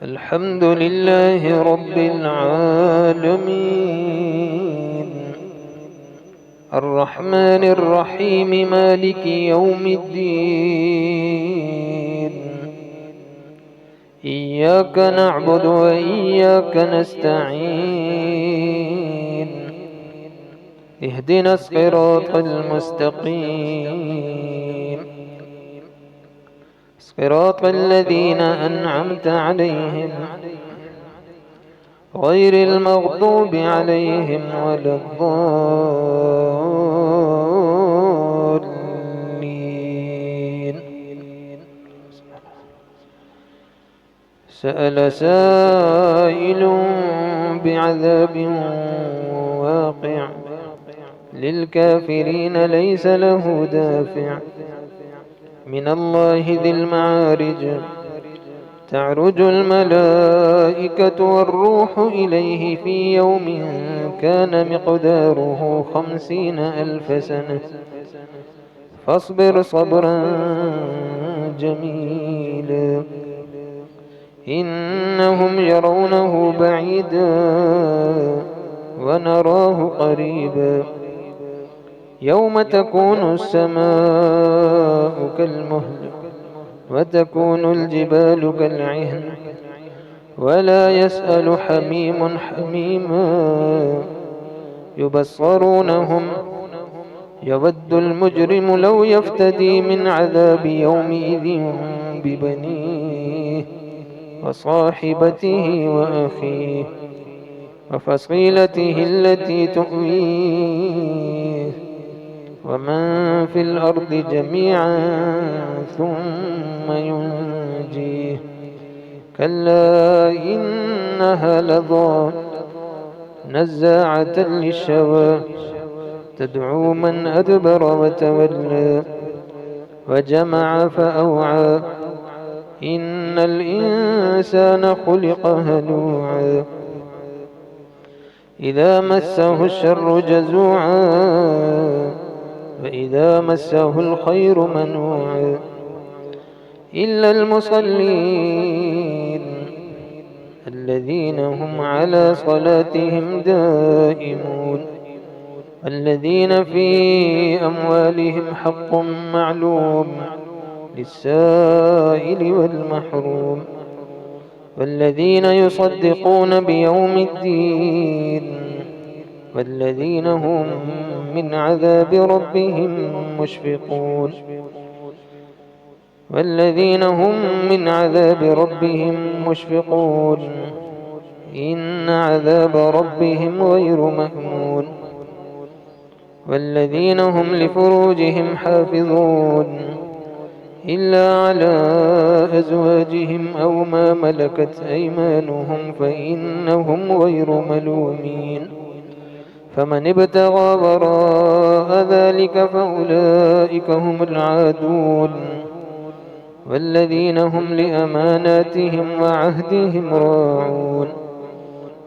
الحمد لله رب العالمين، الرحمن الرحيم، مالك يوم الدين. إياك نعبد وإياك نستعين، اهدنا الصراط المستقيم، صراط الذين أنعمت عليهم غير المغضوب عليهم ولا الضالين. سأل سائل بعذاب واقع، للكافرين ليس له دافع. من الله ذي المعارج تعرج الملائكة والروح إليه في يوم كان مقداره 50,000 سنة، فاصبر صبرا جميلا. إنهم يرونه بعيدا ونراه قريبا. يوم تكون السماء كالمهل وتكون الجبال كالعهن ولا يسأل حميم حميما. يبصرونهم يود المجرم لو يفتدي من عذاب يومئذ ببنيه وصاحبته وأخيه وفصيلته التي تؤويه ومن في الأرض جميعا ثم ينجيه. كلا إنها لظى نزاعة للشوى، تدعو من أدبر وتولى وجمع فأوعى. إن الإنسان خلق هلوعا، إذا مسه الشر جزوعا وإذا مسه الخير منوعا. إلا المصلين الذين هم على صلاتهم دائمون، الذين في أموالهم حق معلوم للسائل والمحروم، والذين يصدقون بيوم الدين، والذين هم من عذاب ربهم مشفقون، والذين هم من عذاب ربهم مشفقون. إن عذاب ربهم غير مأمون. والذين هم لفروجهم حافظون إلا على أزواجهم أو ما ملكت أيمانهم فإنهم غير ملومين. فمن ابتغى وراء ذلك فأولئك هم العادون. والذين هم لأماناتهم وعهدهم راعون،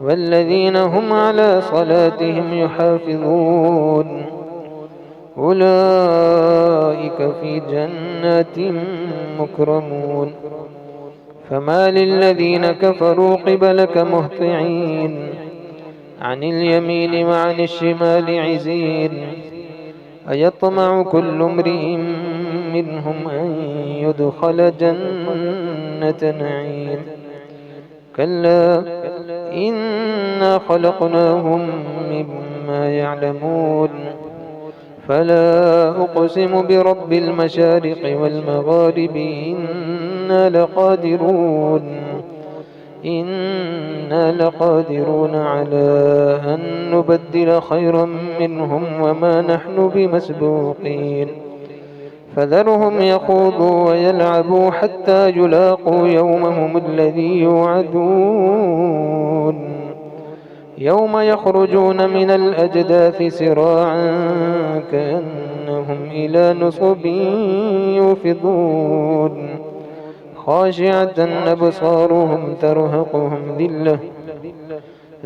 والذين هم على صلاتهم يحافظون. أولئك في جنات مكرمون. فما للذين كفروا قبلك مهطعين، عن اليمين وعن الشمال عزين. أيطمع كل امرئ منهم أن يدخل جنة نعيم. كلا إنا خلقناهم مما يعلمون. فلا أقسم برب المشارق والمغارب إنا لقادرون على أن نبدل خيرا منهم وما نحن بمسبوقين. فذرهم يخوضوا ويلعبوا حتى يلاقوا يومهم الذي يوعدون. يوم يخرجون من الأجداث سراعا كأنهم إلى نصب يوفضون. خاشعة أبصارهم ترهقهم ذلة،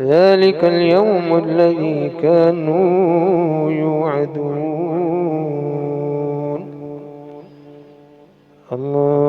ذلك اليوم الذي كانوا يوعدون. الله